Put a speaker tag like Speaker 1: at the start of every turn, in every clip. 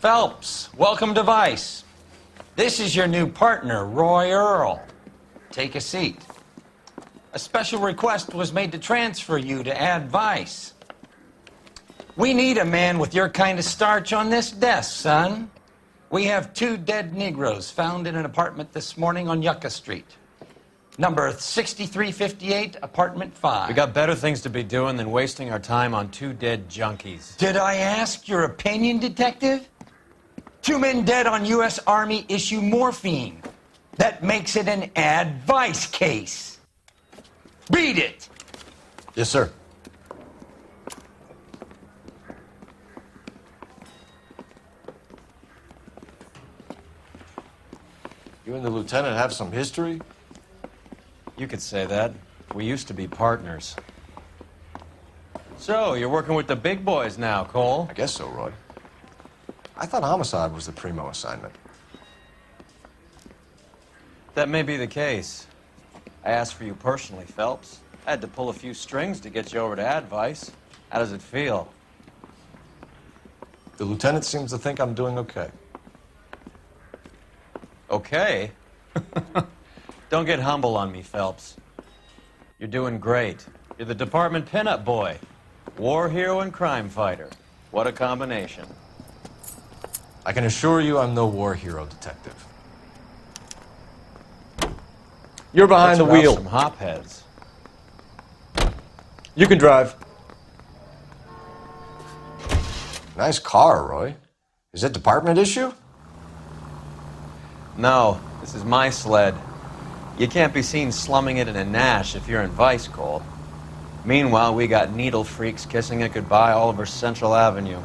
Speaker 1: Phelps, welcome to Vice. This is your new partner, Roy Earl. Take a seat. A special request was made to transfer you to Ad Vice. We need a man with your kind of starch on this desk, son. We have 2 dead Negroes found in an apartment this morning on Yucca Street. Number 6358, apartment 5.
Speaker 2: We got better things to be doing than wasting our time on 2 dead junkies.
Speaker 1: Did I ask your opinion, detective? 2 men dead on U.S. Army issue morphine. That makes it an Ad Vice case. Beat it!
Speaker 3: Yes, sir. You and the lieutenant have some history?
Speaker 2: You could say that. We used to be partners. So, you're working with the big boys now, Cole?
Speaker 3: I guess so, Roy. I thought homicide was the primo assignment.
Speaker 2: That may be the case. I asked for you personally, Phelps. I had to pull a few strings to get you over to Ad Vice. How does it feel?
Speaker 3: The lieutenant seems to think I'm doing okay.
Speaker 2: Okay? Don't get humble on me, Phelps. You're doing great. You're the department pinup boy. War hero and crime fighter. What a combination.
Speaker 3: I can assure you I'm no war hero, detective. You're behind the wheel.
Speaker 2: Some hopheads.
Speaker 3: You can drive. Nice car, Roy. Is it department issue?
Speaker 2: No, this is my sled. You can't be seen slumming it in a Nash if you're in Vice, Cole. Meanwhile, we got needle freaks kissing it goodbye all over Central Avenue.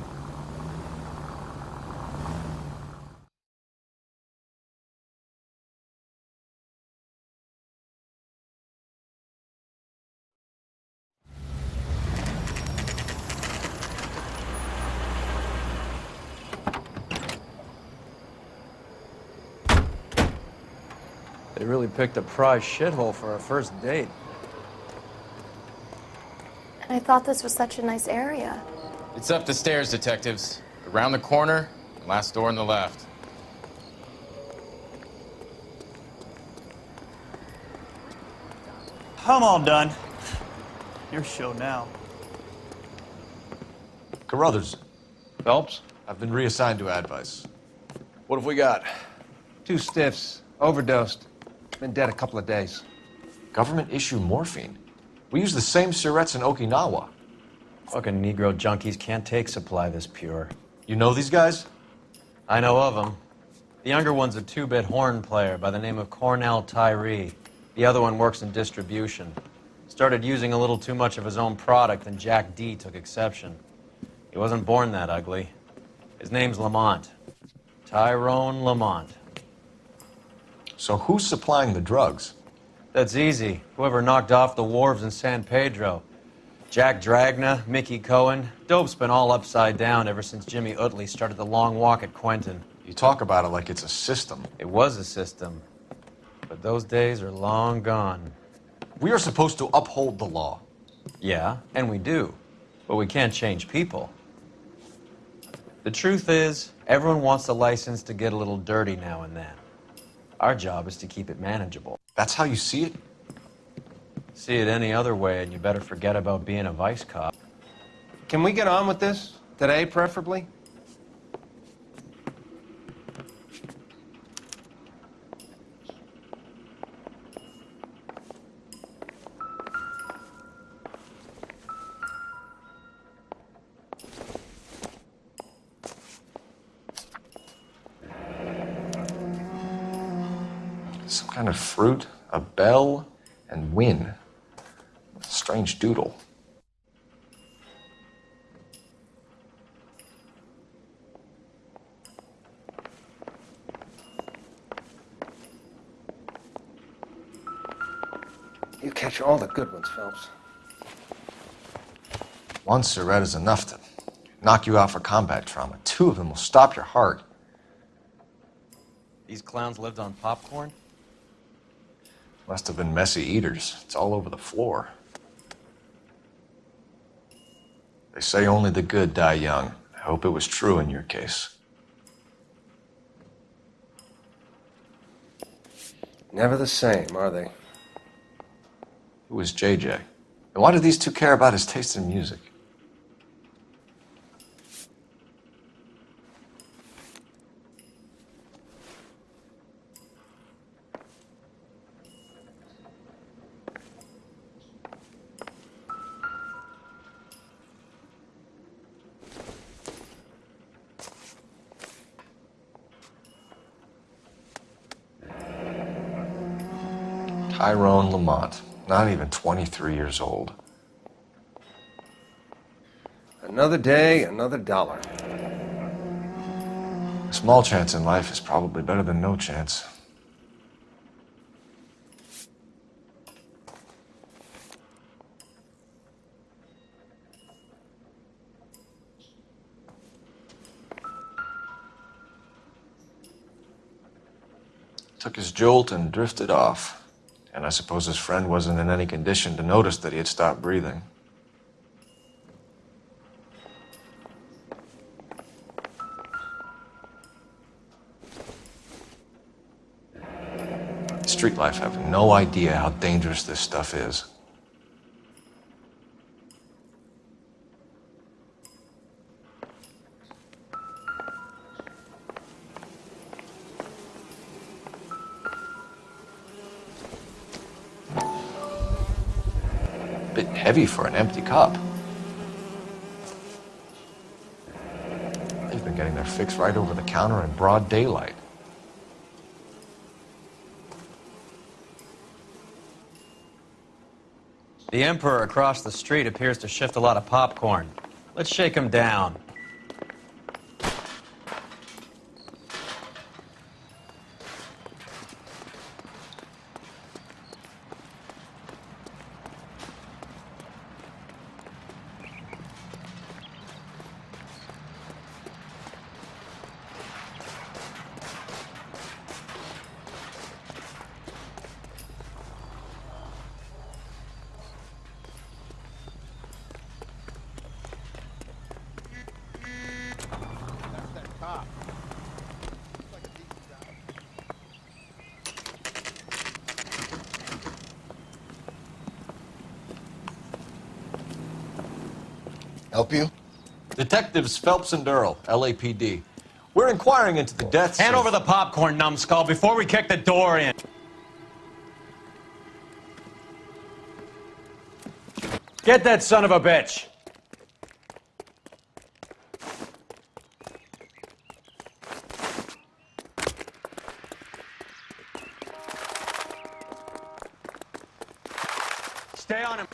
Speaker 2: They really picked a prize shithole for our first date.
Speaker 4: And I thought this was such a nice area.
Speaker 5: It's up the stairs, detectives. Around the corner, last door on the left.
Speaker 6: I'm all done. Your show now.
Speaker 3: Carruthers,
Speaker 5: Phelps?
Speaker 3: I've been reassigned to Ad Vice.
Speaker 7: What have we got?
Speaker 8: 2 stiffs. Overdosed. Been dead a couple of days.
Speaker 3: Government issue morphine. We use the same syrettes in Okinawa.
Speaker 2: Fucking Negro junkies can't take supply this pure.
Speaker 3: You know these guys?
Speaker 2: I know of them. The younger one's a 2-bit horn player by the name of Cornell Tyree. The other one works in distribution. Started using a little too much of his own product, and Jack D took exception. He wasn't born that ugly. His name's Lamont. Tyrone Lamont.
Speaker 3: So who's supplying the drugs?
Speaker 2: That's easy. Whoever knocked off the wharves in San Pedro. Jack Dragna, Mickey Cohen. Dope's been all upside down ever since Jimmy Utley started the long walk at Quentin.
Speaker 3: You talk about it like it's a system.
Speaker 2: It was a system. But those days are long gone.
Speaker 3: We are supposed to uphold the law.
Speaker 2: Yeah, and we do. But we can't change people. The truth is, everyone wants the license to get a little dirty now and then. Our job is to keep it manageable.
Speaker 3: That's how you see it?
Speaker 2: See it any other way, and you better forget about being a vice cop.
Speaker 8: Can we get on with this? Today, preferably?
Speaker 3: Some kind of fruit, a bell, and win. Strange doodle.
Speaker 8: You catch all the good ones, Phelps.
Speaker 3: One cigarette is enough to knock you out for combat trauma. 2 of them will stop your heart.
Speaker 2: These clowns lived on popcorn?
Speaker 3: Must have been messy eaters. It's all over the floor. They say only the good die young. I hope it was true in your case.
Speaker 8: Never the same, are they?
Speaker 3: Who was JJ? And why do these two care about his taste in music? Tyrone Lamont, not even 23 years old.
Speaker 8: Another day, another dollar.
Speaker 3: A small chance in life is probably better than no chance. Took his jolt and drifted off. And I suppose his friend wasn't in any condition to notice that he had stopped breathing. Street life have no idea how dangerous this stuff is. Bit heavy for an empty cup. They've been getting their fix right over the counter in broad daylight.
Speaker 2: The Emperor across the street appears to shift a lot of popcorn. Let's shake him down.
Speaker 7: Help you?
Speaker 3: Detectives Phelps and Earl, LAPD. We're inquiring into the deaths
Speaker 2: Hand
Speaker 3: of...
Speaker 2: over the popcorn, numbskull, before we kick the door in. Get that son of a bitch! Stay on him.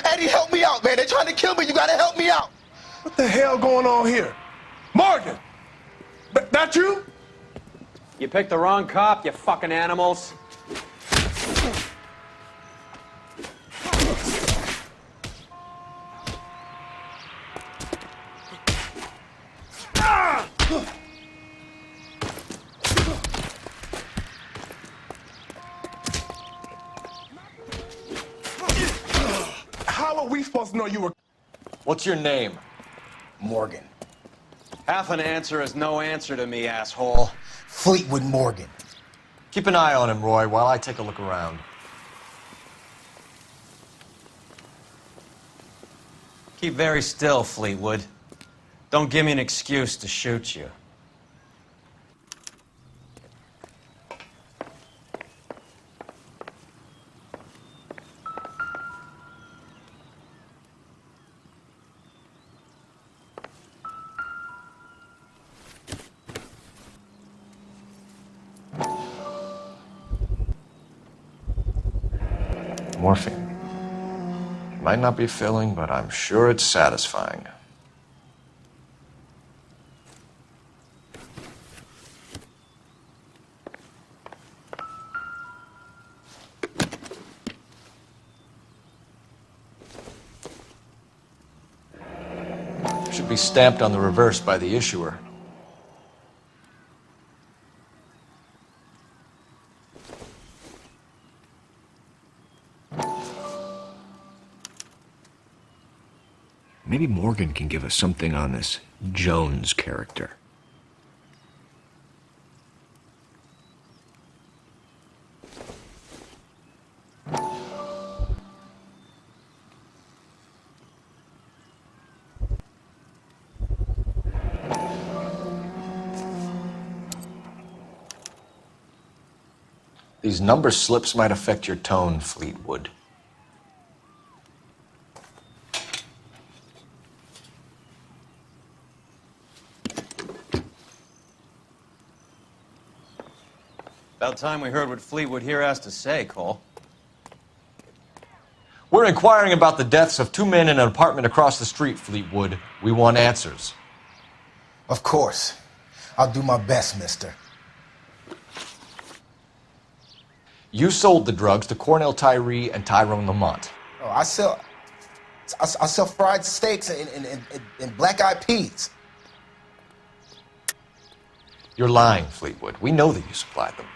Speaker 7: Eddie, help me out, man. They're trying to kill me. You gotta help me out.
Speaker 9: What the hell going on here? Morgan! That you?
Speaker 2: You picked the wrong cop, you fucking animals.
Speaker 9: How are we supposed to know you were...
Speaker 3: What's your name?
Speaker 7: Morgan.
Speaker 2: Half an answer is no answer to me, asshole.
Speaker 7: Fleetwood Morgan.
Speaker 3: Keep an eye on him, Roy, while I take a look around.
Speaker 2: Keep very still, Fleetwood. Don't give me an excuse to shoot you.
Speaker 3: morphine. It might not be filling, but I'm sure it's satisfying. Should be stamped on the reverse by the issuer. Maybe Morgan can give us something on this Jones character. These number slips might affect your tone, Fleetwood.
Speaker 2: About time we heard what Fleetwood here has to say, Cole.
Speaker 3: We're inquiring about the deaths of 2 men in an apartment across the street, Fleetwood. We want answers.
Speaker 7: Of course. I'll do my best, mister.
Speaker 3: You sold the drugs to Cornell Tyree and Tyrone Lamont.
Speaker 7: Oh, I sell fried steaks and black-eyed peas.
Speaker 3: You're lying, Fleetwood. We know that you supplied them.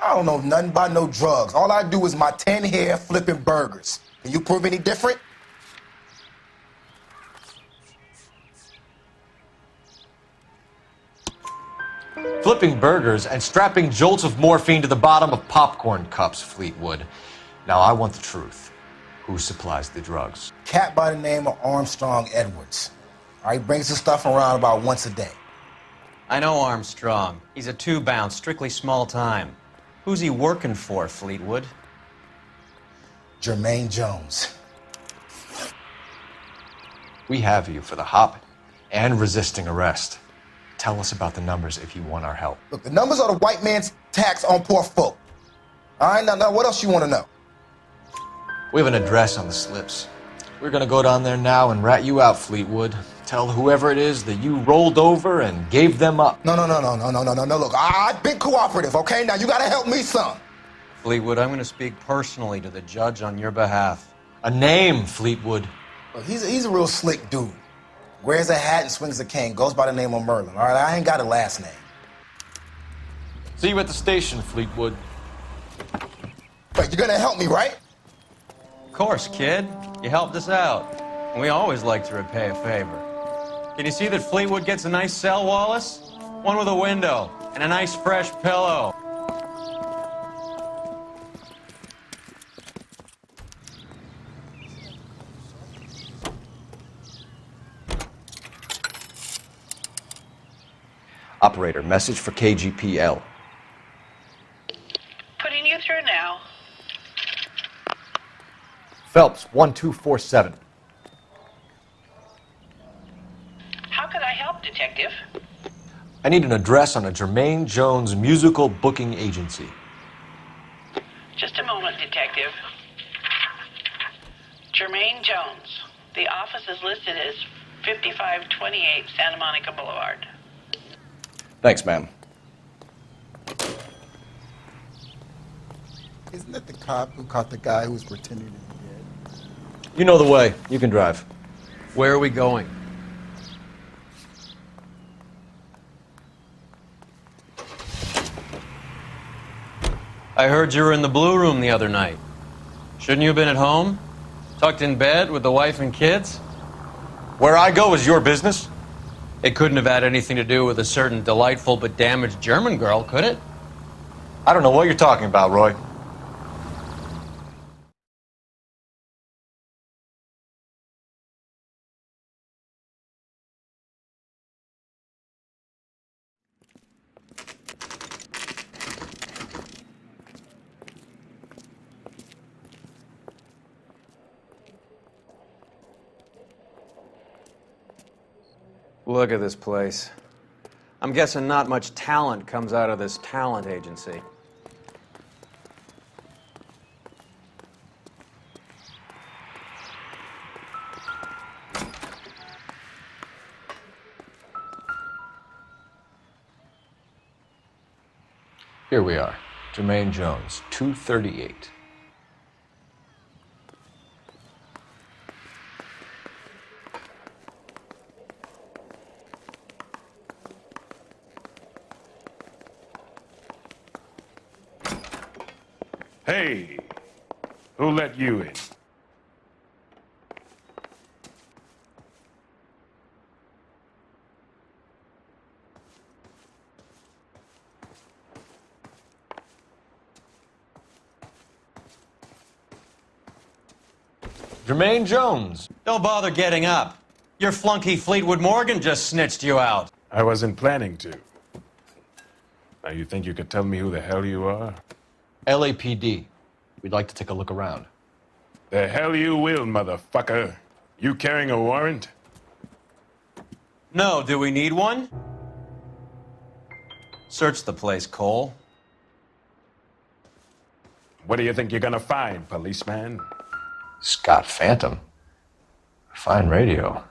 Speaker 7: I don't know nothing about no drugs. All I do is my 10 hair flipping burgers. Can you prove any different?
Speaker 3: Flipping burgers and strapping jolts of morphine to the bottom of popcorn cups, Fleetwood. Now, I want the truth. Who supplies the drugs?
Speaker 7: Cat by the name of Armstrong Edwards. All right, brings the stuff around about once a day.
Speaker 2: I know Armstrong. He's a two-bound, strictly small time. Who's he working for, Fleetwood?
Speaker 7: Jermaine Jones.
Speaker 3: We have you for the hop and resisting arrest. Tell us about the numbers if you want our help.
Speaker 7: Look, the numbers are the white man's tax on poor folk. All right, now what else you want to know?
Speaker 3: We have an address on the slips. We're gonna go down there now and rat you out, Fleetwood. Tell whoever it is that you rolled over and gave them up.
Speaker 7: No. Look, I've been cooperative, okay? Now you gotta help me some.
Speaker 2: Fleetwood, I'm going to speak personally to the judge on your behalf.
Speaker 3: A name, Fleetwood.
Speaker 7: Look, he's a real slick dude. Wears a hat and swings a cane. Goes by the name of Merlin. All right, I ain't got a last name.
Speaker 3: See you at the station, Fleetwood.
Speaker 7: But you're gonna help me, right?
Speaker 2: Of course, kid. You helped us out. And we always like to repay a favor. Can you see that Fleetwood gets a nice cell, Wallace? One with a window and a nice fresh pillow.
Speaker 3: Operator, message for KGPL.
Speaker 10: Putting you through now.
Speaker 3: Phelps, 1247.
Speaker 10: How could I help, Detective?
Speaker 3: I need an address on a Jermaine Jones musical booking agency.
Speaker 10: Just a moment, Detective. Jermaine Jones. The office is listed as 5528 Santa Monica Boulevard.
Speaker 3: Thanks, ma'am.
Speaker 7: Isn't that the cop who caught the guy who was pretending to be dead?
Speaker 3: You know the way. You can drive.
Speaker 2: Where are we going? I heard you were in the Blue Room the other night. Shouldn't you have been at home? Tucked in bed with the wife and kids?
Speaker 3: Where I go is your business.
Speaker 2: It couldn't have had anything to do with a certain delightful but damaged German girl, could it?
Speaker 3: I don't know what you're talking about, Roy.
Speaker 2: Look at this place. I'm guessing not much talent comes out of this talent agency.
Speaker 3: Here we are. Jermaine Jones, 238.
Speaker 9: Hey, who let you in?
Speaker 3: Jermaine Jones.
Speaker 2: Don't bother getting up. Your flunky Fleetwood Morgan just snitched you out.
Speaker 9: I wasn't planning to. Now, you think you could tell me who the hell you are?
Speaker 3: LAPD. We'd like to take a look around.
Speaker 9: The hell you will, motherfucker. You carrying a warrant?
Speaker 2: No, do we need one? Search the place, Cole.
Speaker 9: What do you think you're gonna find, policeman?
Speaker 3: Scott Phantom. Fine radio.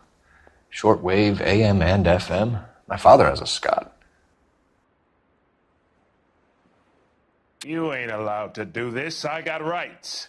Speaker 3: Shortwave, AM and FM. My father has a Scott.
Speaker 9: You ain't allowed to do this. I got rights.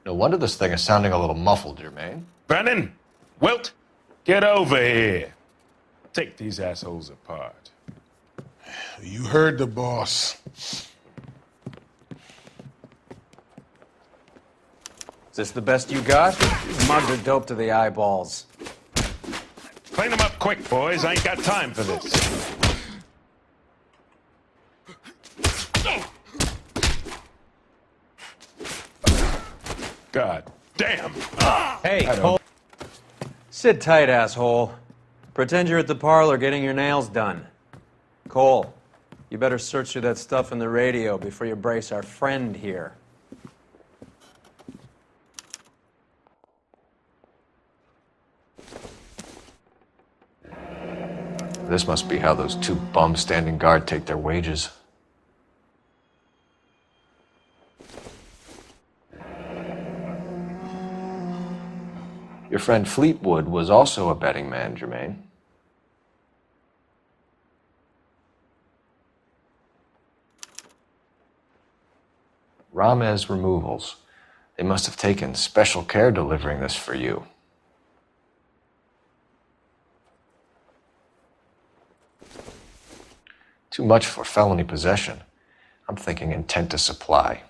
Speaker 3: No wonder this thing is sounding a little muffled, Jermaine.
Speaker 9: Brennan, Wilt, get over here. Take these assholes apart.
Speaker 11: You heard the boss.
Speaker 2: Is this the best you got? Mugged are dope to the eyeballs.
Speaker 9: Clean them up quick, boys. I ain't got time for this. God damn.
Speaker 2: Hey, Cole. Sit tight, asshole. Pretend you're at the parlor getting your nails done. Cole, you better search through that stuff in the radio before you brace our friend here.
Speaker 3: This must be how those two bums standing guard take their wages. Your friend Fleetwood was also a betting man, Jermaine. Ramez Removals. They must have taken special care delivering this for you. Too much for felony possession. I'm thinking intent to supply.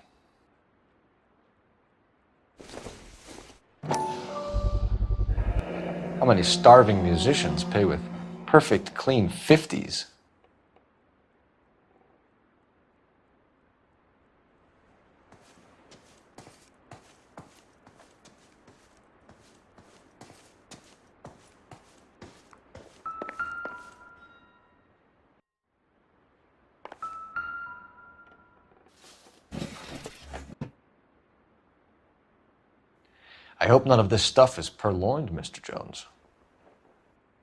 Speaker 3: How many starving musicians pay with perfect, clean 50s? I hope none of this stuff is purloined, Mr. Jones.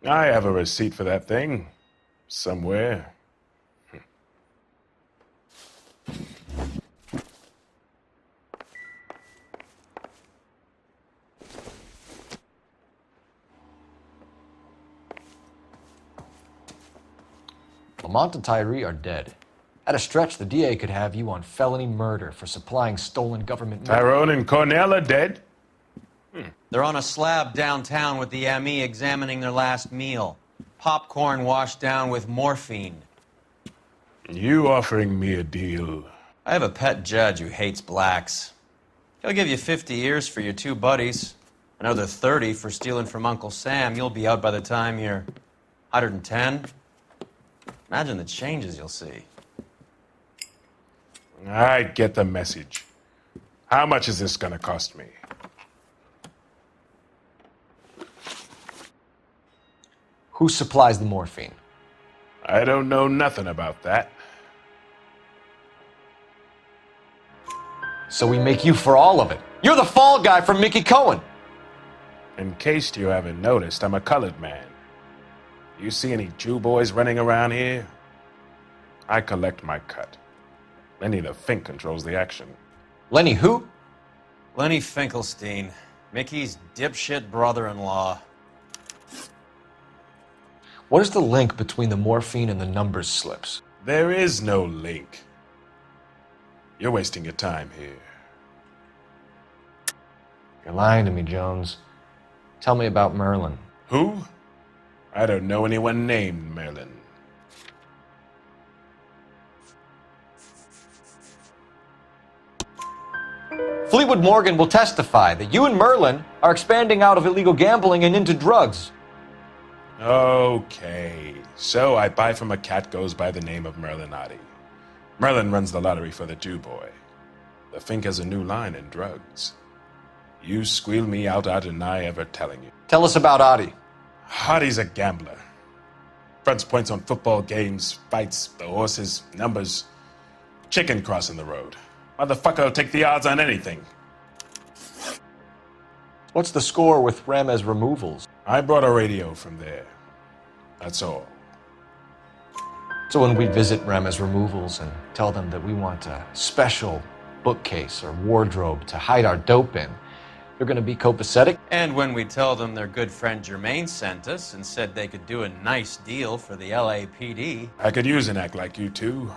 Speaker 9: I have a receipt for that thing. Somewhere.
Speaker 3: Lamont and Tyree are dead. At a stretch, the DA could have you on felony murder for supplying stolen government money.
Speaker 9: Tyrone and Cornell are dead?
Speaker 2: They're on a slab downtown with the ME examining their last meal. Popcorn washed down with morphine.
Speaker 9: You offering me a deal?
Speaker 2: I have a pet judge who hates blacks. He'll give you 50 years for your two buddies. Another 30 for stealing from Uncle Sam. You'll be out by the time you're 110. Imagine the changes you'll see.
Speaker 9: I get the message. How much is this gonna cost me?
Speaker 3: Who supplies the morphine?
Speaker 9: I don't know nothing about that.
Speaker 3: So we make you for all of it. You're the fall guy from Mickey Cohen.
Speaker 9: In case you haven't noticed, I'm a colored man. You see any Jew boys running around here? I collect my cut. Lenny the Fink controls the action.
Speaker 3: Lenny who?
Speaker 2: Lenny Finkelstein, Mickey's dipshit brother-in-law.
Speaker 3: What is the link between the morphine and the numbers slips?
Speaker 9: There is no link. You're wasting your time here.
Speaker 3: You're lying to me, Jones. Tell me about Merlin.
Speaker 9: Who? I don't know anyone named Merlin.
Speaker 3: Fleetwood Morgan will testify that you and Merlin are expanding out of illegal gambling and into drugs.
Speaker 9: Okay, so I buy from a cat goes by the name of Merlinotti. Merlin runs the lottery for the Jew boy. The Fink has a new line in drugs. You squeal me out, I deny ever telling you.
Speaker 3: Tell us about Adi.
Speaker 9: Hardy's a gambler. Fronts points on football games, fights, the horses, numbers. Chicken crossing the road. Motherfucker will take the odds on anything.
Speaker 3: What's the score with Ramez removals?
Speaker 9: I brought a radio from there. That's all.
Speaker 3: So when we visit Ramez removals and tell them that we want a special bookcase or wardrobe to hide our dope in, they're going to be copacetic?
Speaker 2: And when we tell them their good friend Jermaine sent us and said they could do a nice deal for the LAPD.
Speaker 9: I could use an act like you two.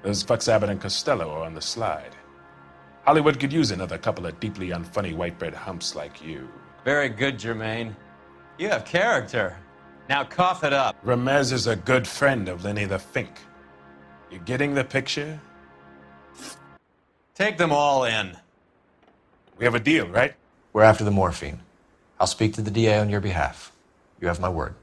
Speaker 9: Those fucks Abbott and Costello are on the slide. Hollywood could use another couple of deeply unfunny white bread humps like you.
Speaker 2: Very good, Jermaine. You have character. Now cough it up.
Speaker 9: Ramez is a good friend of Lenny the Fink. You getting the picture?
Speaker 2: Take them all in.
Speaker 9: We have a deal, right?
Speaker 3: We're after the morphine. I'll speak to the DA on your behalf. You have my word.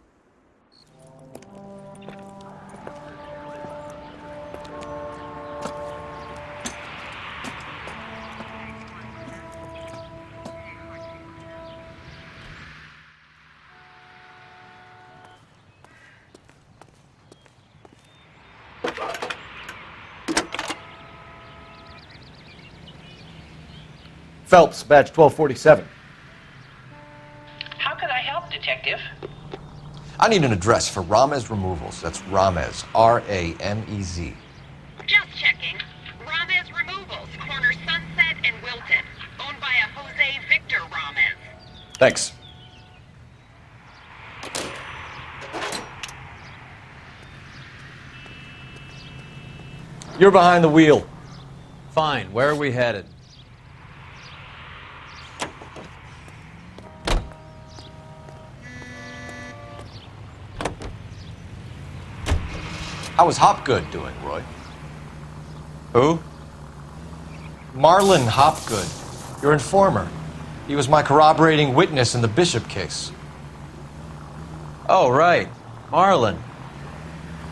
Speaker 3: Phelps, badge 1247.
Speaker 10: How could I help, Detective?
Speaker 3: I need an address for Ramez Removals. That's Ramez, R-A-M-E-Z.
Speaker 12: Just checking. Ramez Removals, corner Sunset and Wilton. Owned by a Jose Victor Ramez.
Speaker 3: Thanks. You're behind the wheel.
Speaker 2: Fine, where are we headed?
Speaker 3: How was Hopgood doing, Roy?
Speaker 2: Who?
Speaker 3: Marlon Hopgood, your informer. He was my corroborating witness in the Bishop case.
Speaker 2: Oh, right. Marlon.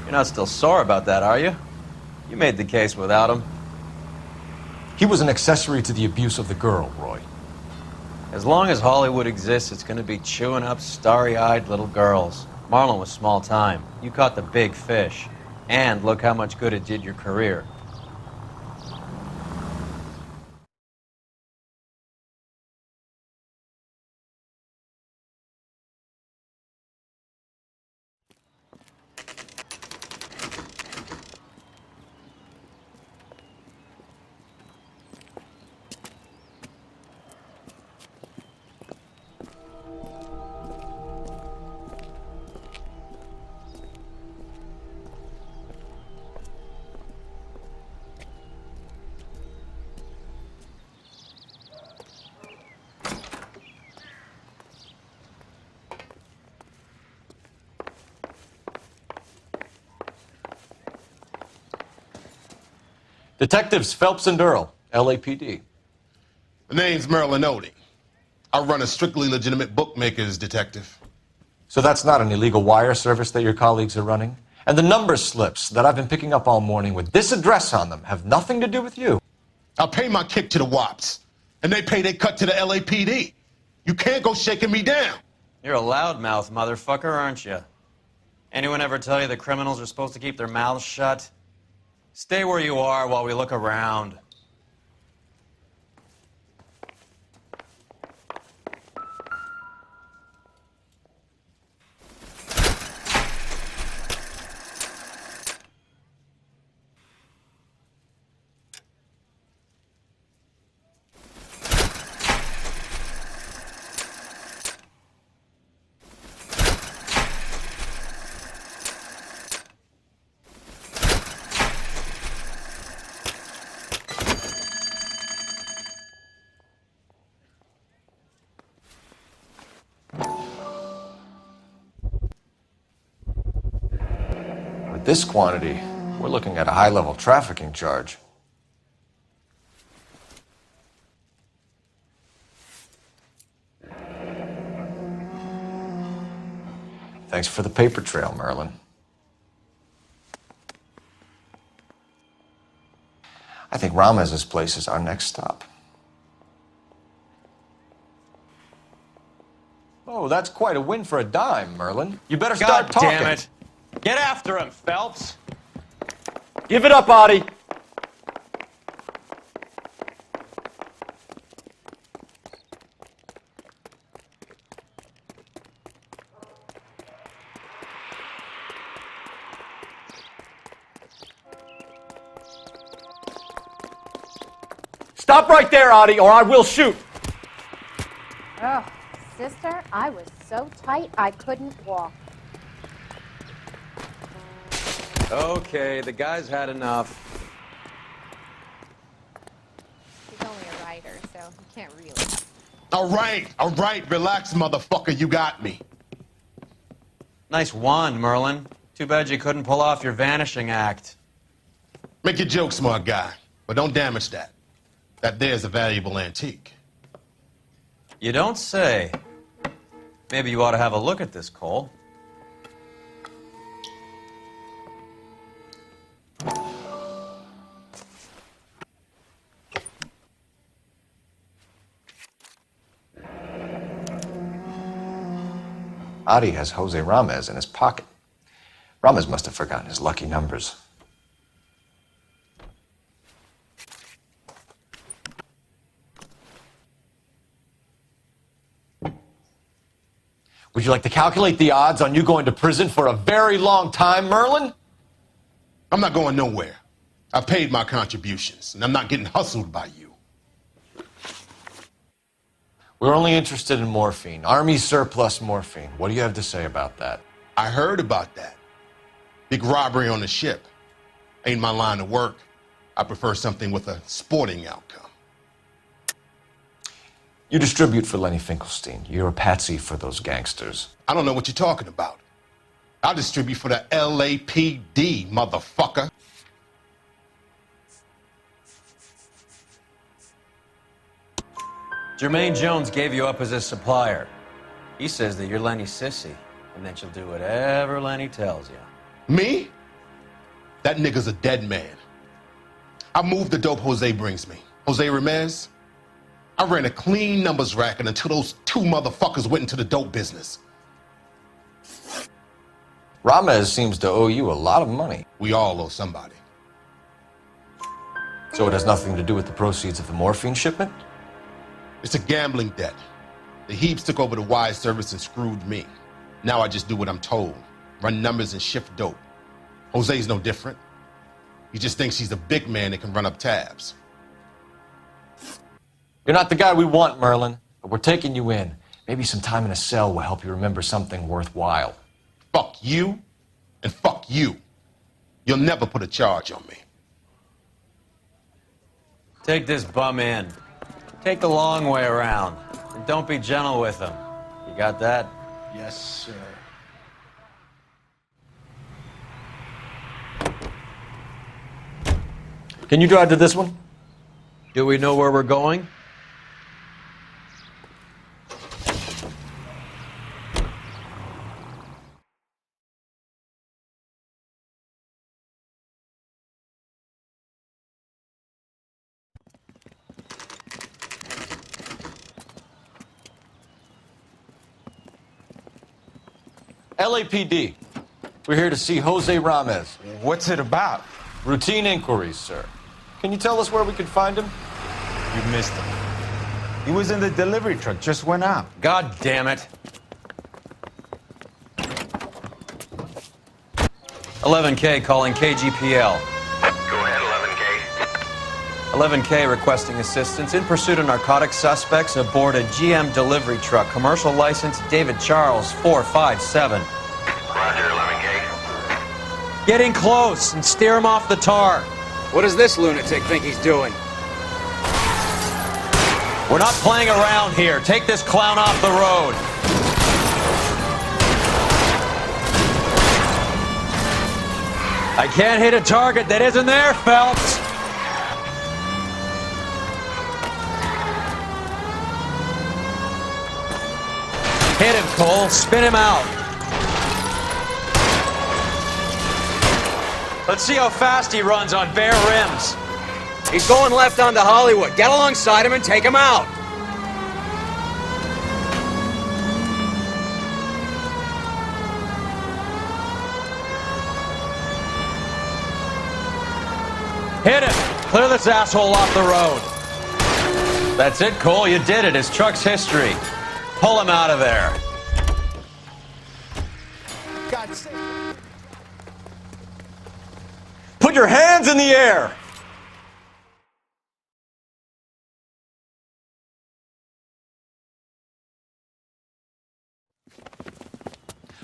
Speaker 2: You're not still sore about that, are you? You made the case without him.
Speaker 3: He was an accessory to the abuse of the girl, Roy.
Speaker 2: As long as Hollywood exists, it's going to be chewing up starry-eyed little girls. Marlon was small time. You caught the big fish. And look how much good it did your career.
Speaker 3: Detectives Phelps and Earl, LAPD.
Speaker 11: The name's Merlin Odie. I run a strictly legitimate bookmakers detective.
Speaker 3: So that's not an illegal wire service that your colleagues are running? And the number slips that I've been picking up all morning with this address on them have nothing to do with you?
Speaker 11: I pay my kick to the WAPs, and they pay their cut to the LAPD. You can't go shaking me down.
Speaker 2: You're a loudmouth motherfucker, aren't you? Anyone ever tell you that criminals are supposed to keep their mouths shut? Stay where you are while we look around.
Speaker 3: With this quantity, we're looking at a high-level trafficking charge. Thanks for the paper trail, Merlin. I think Ramez's place is our next stop. Oh, that's quite a win for a dime, Merlin. You better start talking.
Speaker 2: God damn it. Get after him, Phelps. Give it up, Audie. Stop right there, Audie, or I will shoot.
Speaker 13: Oh, sister, I was so tight I couldn't walk.
Speaker 2: Okay, the guy's had enough.
Speaker 13: He's only a writer, so he can't really.
Speaker 11: All right, relax, motherfucker, you got me.
Speaker 2: Nice wand, Merlin. Too bad you couldn't pull off your vanishing act.
Speaker 11: Make your joke, smart guy, but don't damage that. That there's a valuable antique.
Speaker 2: You don't say. Maybe you ought to have a look at this, Cole.
Speaker 3: Adi has Jose Ramez in his pocket. Ramez must have forgotten his lucky numbers. Would you like to calculate the odds on you going to prison for a very long time, Merlin?
Speaker 11: I'm not going nowhere. I paid my contributions, and I'm not getting hustled by you.
Speaker 3: We're only interested in morphine. Army surplus morphine. What do you have to say about that?
Speaker 11: I heard about that. Big robbery on the ship. Ain't my line of work. I prefer something with a sporting outcome.
Speaker 3: You distribute for Lenny Finkelstein. You're a patsy for those gangsters.
Speaker 11: I don't know what you're talking about. I distribute for the LAPD, motherfucker.
Speaker 2: Jermaine Jones gave you up as his supplier. He says that you're Lenny's sissy, and that you'll do whatever Lenny tells you.
Speaker 11: Me? That nigga's a dead man. I moved the dope Jose brings me. Jose Ramez? I ran a clean numbers racket until those two motherfuckers went into the dope business.
Speaker 3: Ramez seems to owe you a lot of money.
Speaker 11: We all owe somebody.
Speaker 3: So it has nothing to do with the proceeds of the morphine shipment?
Speaker 11: It's a gambling debt. The Heaps took over the wire service and screwed me. Now I just do what I'm told. Run numbers and shift dope. Jose's no different. He just thinks he's a big man that can run up tabs.
Speaker 3: You're not the guy we want, Merlin, but we're taking you in. Maybe some time in a cell will help you remember something worthwhile.
Speaker 11: Fuck you, and fuck you. You'll never put a charge on me.
Speaker 2: Take this bum in. Take the long way around. And don't be gentle with him. You got that?
Speaker 7: Yes, sir.
Speaker 3: Can you drive to this one?
Speaker 2: Do we know where we're going?
Speaker 3: LAPD. We're here to see Jose Ramez.
Speaker 14: What's it about?
Speaker 3: Routine inquiries, sir. Can you tell us where we can find him?
Speaker 14: You missed him. He was in the delivery truck, just went out.
Speaker 2: God damn it. 11K calling KGPL.
Speaker 15: Go ahead, 11K.
Speaker 2: 11K requesting assistance in pursuit of narcotic suspects aboard a GM delivery truck. Commercial license David Charles 457.
Speaker 15: Roger, 11K.
Speaker 2: Get in close and steer him off the tar.
Speaker 16: What does this lunatic think he's doing?
Speaker 2: We're not playing around here. Take this clown off the road. I can't hit a target that isn't there, Phelps. Hit him, Cole. Spin him out. Let's see how fast he runs on bare rims.
Speaker 16: He's going left onto Hollywood. Get alongside him and take him out.
Speaker 2: Hit him. Clear this asshole off the road. That's it, Cole. You did it. His truck's history. Pull him out of there.
Speaker 8: God's sake.
Speaker 2: Put your hands in the air.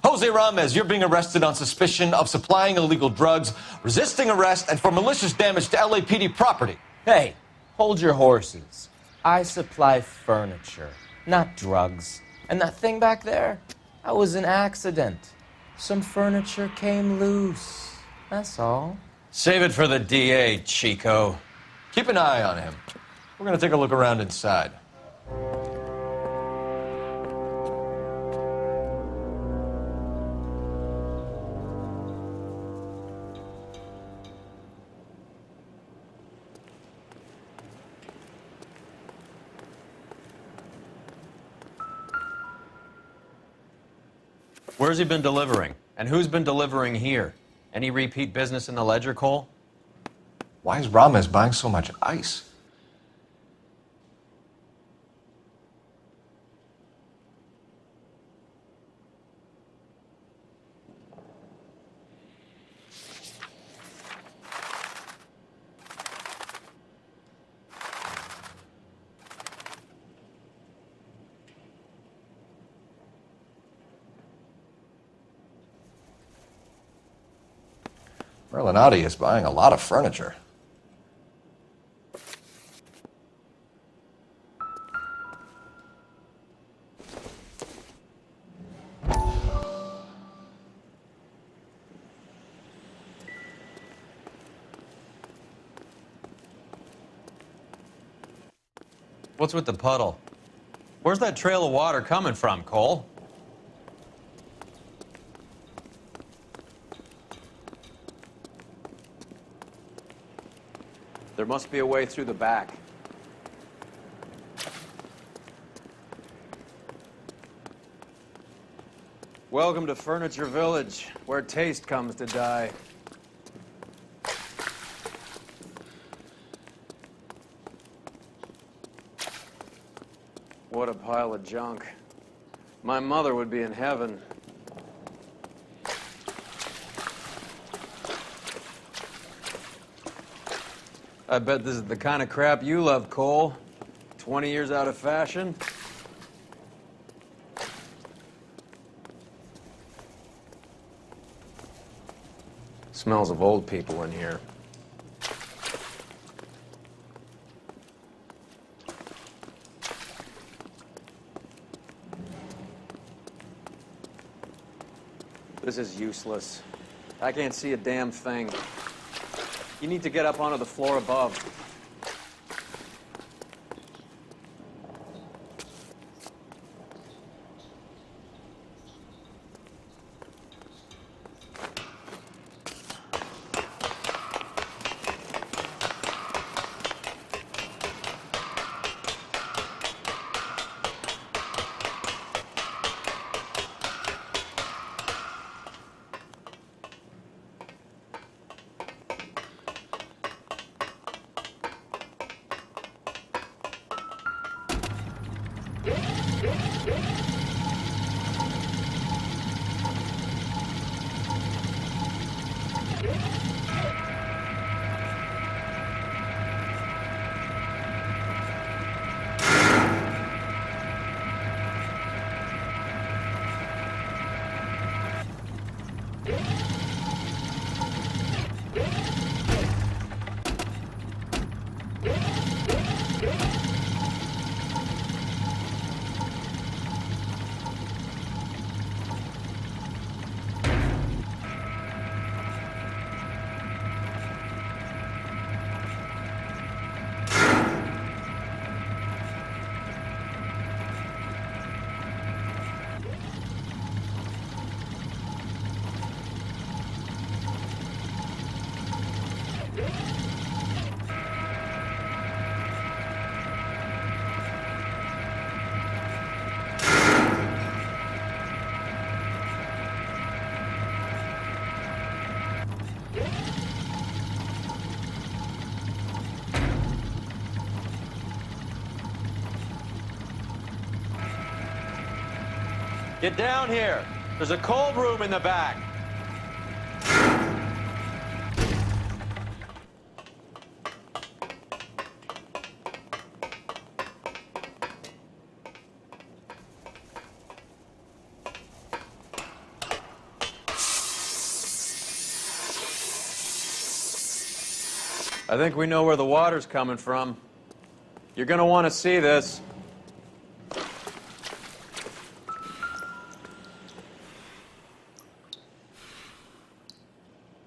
Speaker 3: Jose Ramos, you're being arrested on suspicion of supplying illegal drugs, resisting arrest, and for malicious damage to LAPD property.
Speaker 17: Hey, hold your horses. I supply furniture, not drugs. And that thing back there, that was an accident. Some furniture came loose. That's all.
Speaker 2: Save it for the DA, Chico.
Speaker 3: Keep an eye on him. We're going to take a look around inside.
Speaker 2: Where's he been delivering? And who's been delivering here? Any repeat business in the ledger, Cole?
Speaker 3: Why is Ramos buying so much ice? Merlinotti is buying a lot of furniture.
Speaker 2: What's with the puddle? Where's that trail of water coming from, Cole? There must be a way through the back. Welcome to Furniture Village, where taste comes to die. What a pile of junk. My mother would be in heaven. I bet this is the kind of crap you love, Cole. 20 years out of fashion. Smells of old people in here. This is useless. I can't see a damn thing. You need to get up onto the floor above. Get down here. There's a cold room in the back. I think we know where the water's coming from. You're gonna want to see this.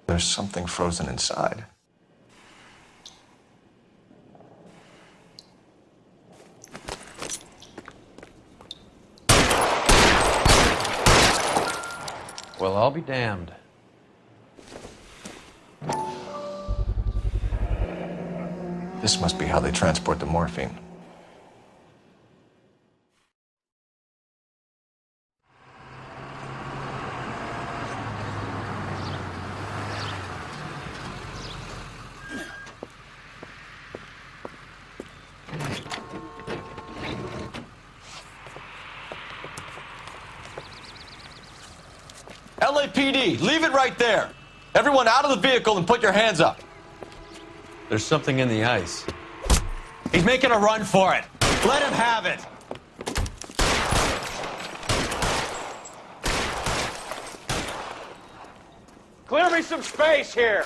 Speaker 3: There's something frozen inside.
Speaker 2: Well, I'll be damned.
Speaker 3: This must be how they transport the morphine.
Speaker 16: LAPD, leave it right there. Everyone out of the vehicle and put your hands up.
Speaker 2: There's something in the ice.
Speaker 16: He's making a run for it. Let him have it.
Speaker 2: Clear me some space here.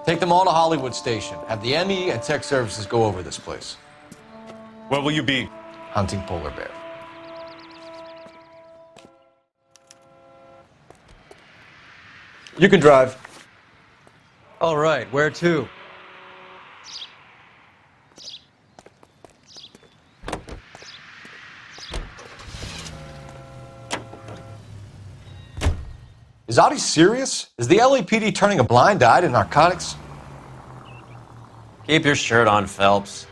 Speaker 3: Take them all to Hollywood Station. Have the ME and tech services go over this place.
Speaker 9: Where will you be?
Speaker 3: Hunting polar bear.
Speaker 2: You can drive. All right, where to?
Speaker 3: Is Audie serious? Is the LAPD turning a blind eye to narcotics?
Speaker 2: Keep your shirt on, Phelps.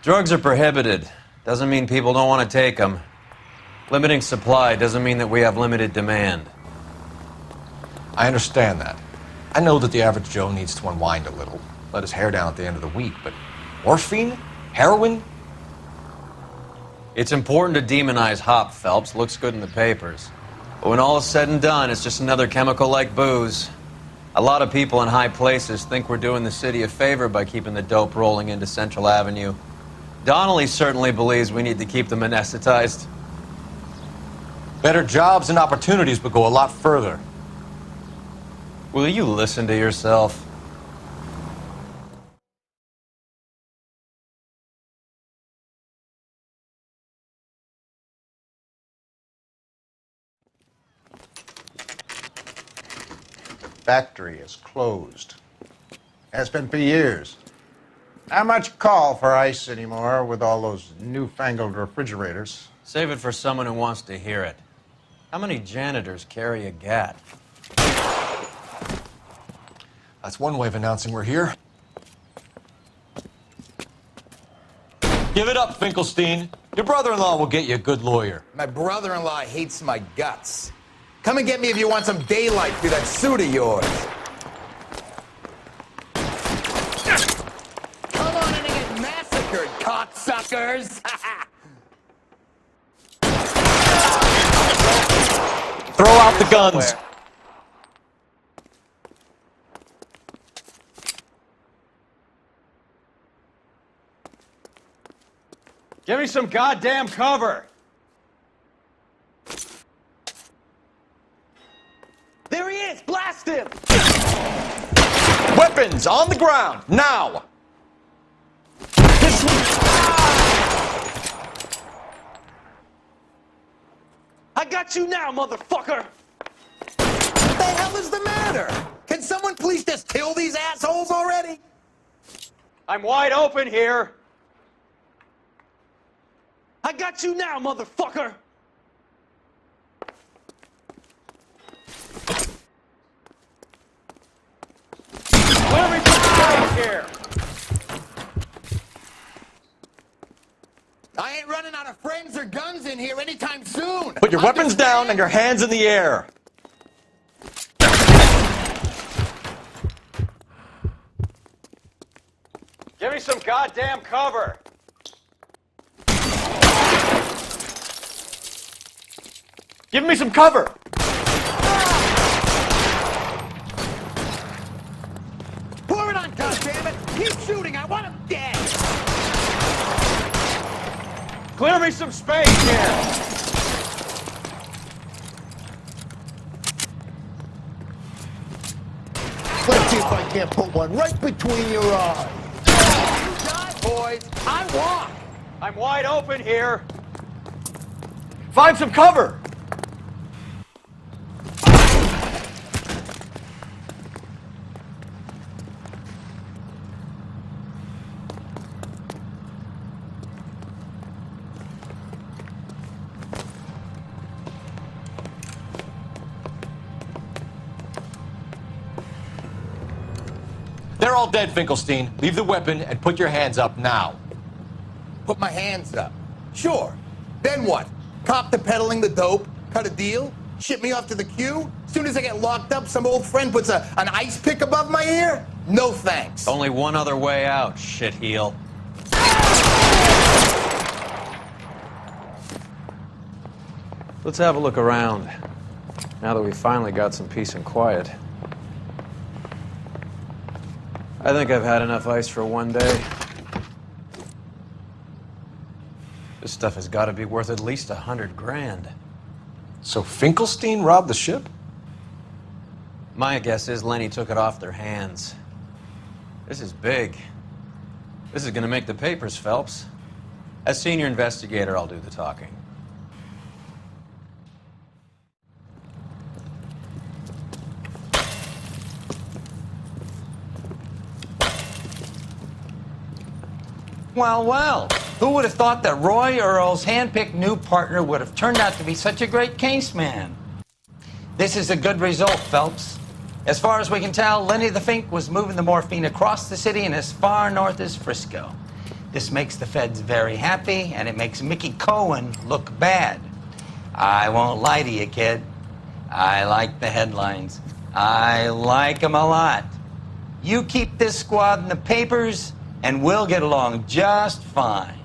Speaker 2: Drugs are prohibited. Doesn't mean people don't want to take them. Limiting supply doesn't mean that we have limited demand.
Speaker 3: I understand that. I know that the average Joe needs to unwind a little, let his hair down at the end of the week, but morphine? Heroin?
Speaker 2: It's important to demonize hop, Phelps. Looks good in the papers. But when all is said and done, it's just another chemical like booze. A lot of people in high places think we're doing the city a favor by keeping the dope rolling into Central Avenue. Donnelly certainly believes we need to keep them anesthetized.
Speaker 3: Better jobs and opportunities would go a lot further.
Speaker 2: Will you listen to yourself?
Speaker 14: Factory is closed. Has been for years. Not much call for ice anymore with all those newfangled refrigerators.
Speaker 2: Save it for someone who wants to hear it. How many janitors carry a gat?
Speaker 3: That's one way of announcing we're here.
Speaker 16: Give it up, Finkelstein. Your brother-in-law will get you a good lawyer.
Speaker 18: My brother-in-law hates my guts. Come and get me if you want some daylight through that suit of yours. Come on in and get massacred, cocksuckers!
Speaker 16: Throw out the guns.
Speaker 2: Give me some goddamn cover!
Speaker 16: There he is! Blast him! Weapons on the ground, now! I got you now, motherfucker!
Speaker 18: What the hell is the matter? Can someone please just kill these assholes already?
Speaker 2: I'm wide open here!
Speaker 16: I got you now, motherfucker!
Speaker 2: Let me put the here!
Speaker 18: I ain't running out of friends or guns in here anytime soon.
Speaker 16: Put your weapons down and your hands in the air. Give me some goddamn cover. Give me some cover.
Speaker 18: Pour it on, goddammit! Keep shooting, I want him dead!
Speaker 16: Clear me some space here.
Speaker 18: Let's see if I can't put one right between your eyes. You die, boys. I walk.
Speaker 16: I'm wide open here. Find some cover. They're all dead, Finkelstein. Leave the weapon and put your hands up now.
Speaker 18: Put my hands up. Sure. Then what? Cop to peddling the dope? Cut a deal? Ship me off to the queue? Soon as I get locked up, some old friend puts an ice pick above my ear? No thanks.
Speaker 2: Only one other way out, shitheel. Let's have a look around, now that we finally got some peace and quiet. I think I've had enough ice for one day. This stuff has got to be worth at least 100 grand.
Speaker 3: So Finkelstein robbed the ship?
Speaker 2: My guess is Lenny took it off their hands. This is big. This is going to make the papers, Phelps. As senior investigator, I'll do the talking.
Speaker 1: Well, well, who would have thought that Roy Earl's hand-picked new partner would have turned out to be such a great case man? This is a good result, Phelps. As far as we can tell, Lenny the Fink was moving the morphine across the city and as far north as Frisco. This makes the feds very happy, and it makes Mickey Cohen look bad. I won't lie to you, kid. I like the headlines. I like them a lot. You keep this squad in the papers, and we'll get along just fine.